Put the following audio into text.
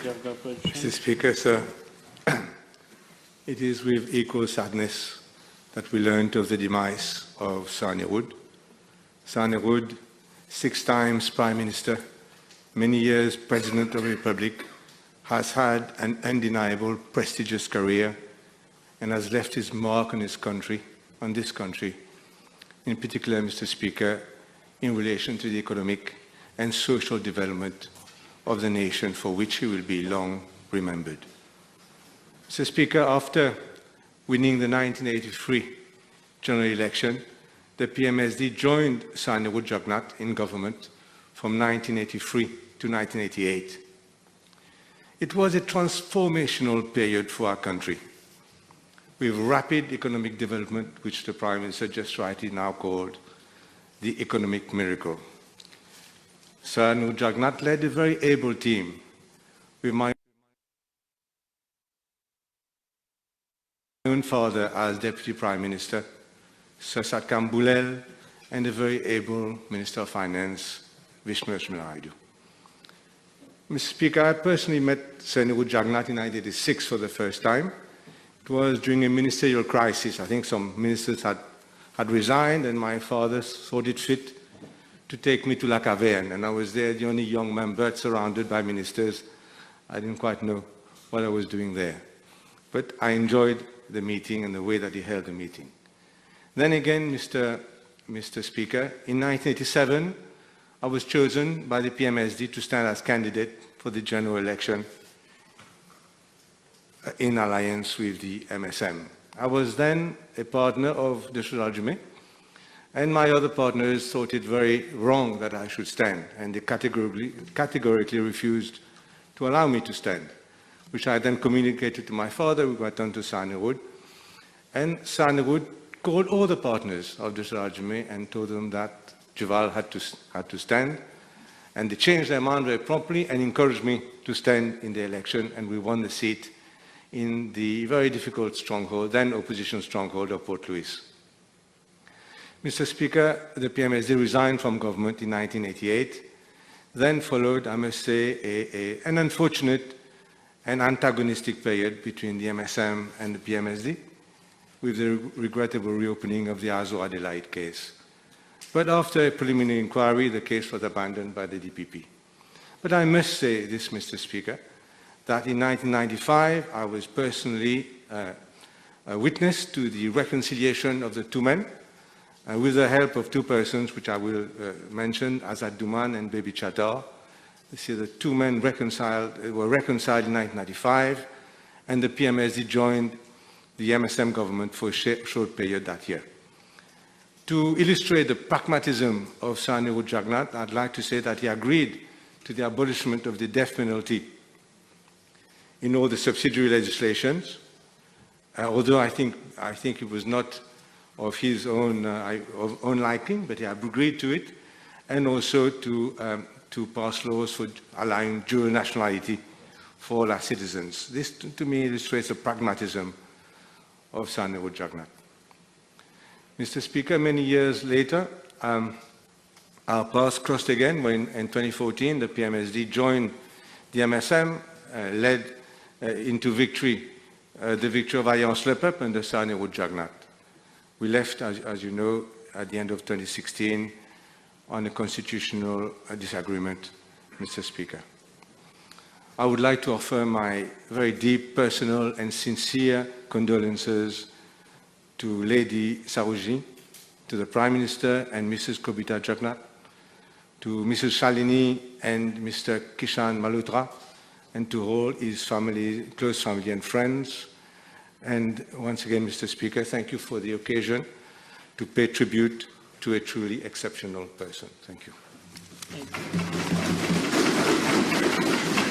You have the opportunity. Mr. Speaker, sir, it is with equal sadness that we learned of the demise of Sir Nehru. Sir Nehru, 6 times Prime Minister, many years President of the Republic, has had an undeniable, prestigious career and has left his mark on his country, on this country, in particular, Mr. Speaker, in relation to the economic and social development of the nation, for which he will be long remembered. Mr. Speaker, after winning the 1983 general election, the PMSD joined Sir Nehru Jagannath in government from 1983 to 1988. It was a transformational period for our country, with rapid economic development, which the Prime Minister just rightly now called the economic miracle. Sir Nehru Jagannath led a very able team, with my own father as Deputy Prime Minister, Sir Satkam Boulel, and a very able Minister of Finance, Vishnu Naidu. Mr. Speaker, I personally met Sir Nehru Jagannath in 1986 for the first time. It was during a ministerial crisis. I think some ministers had resigned, and my father thought it fit to take me to La Caverne, and I was there, the only young man, but surrounded by ministers. I didn't quite know what I was doing there. But I enjoyed the meeting and the way that he held the meeting. Then again, Mr. Speaker, in 1987, I was chosen by the PMSD to stand as candidate for the general election in alliance with the MSM. I was then a partner of the SAJ, and my other partners thought it very wrong that I should stand, and they categorically refused to allow me to stand, which I then communicated to my father. We went on to Sir Nehru, and Sir Nehru called all the partners of the SAJ and told them that Duval had to stand, and they changed their mind very promptly and encouraged me to stand in the election, and we won the seat in the very difficult stronghold, then opposition stronghold of Port Louis. Mr. Speaker, the PMSD resigned from government in 1988. Then followed, I must say, an unfortunate and antagonistic period between the MSM and the PMSD, with the regrettable reopening of the Azo Adelaide case. But after a preliminary inquiry, the case was abandoned by the DPP. But I must say this, Mr. Speaker, that in 1995, I was personally a witness to the reconciliation of the two men, with the help of two persons, which I will mention, Azad Duman and Baby Chadar. You see, the two men were reconciled in 1995, and the PMSD joined the MSM government for a short period that year. To illustrate the pragmatism of Sir Nehru Jagannath, I'd like to say that he agreed to the abolishment of the death penalty in all the subsidiary legislations, although I think it was not of his own liking, but he had agreed to it, and also to pass laws for allowing dual nationality for all our citizens. This, to me, illustrates the pragmatism of Sir Nehru Jagannath. Mr. Speaker, many years later, our paths crossed again when in 2014 the PMSD joined the MSM, led into victory, the victory of Alliance Le Peuple under Sir Nehru Jagannath. We left, as you know, at the end of 2016 on a constitutional disagreement, Mr. Speaker. I would like to offer my very deep, personal and sincere condolences to Lady Saroji, to the Prime Minister and Mrs. Kobita Jagannath, to Mrs. Shalini and Mr. Kishan Malhotra, and to all his family, close family and friends. And once again, Mr. Speaker, thank you for the occasion to pay tribute to a truly exceptional person. Thank you. Thank you.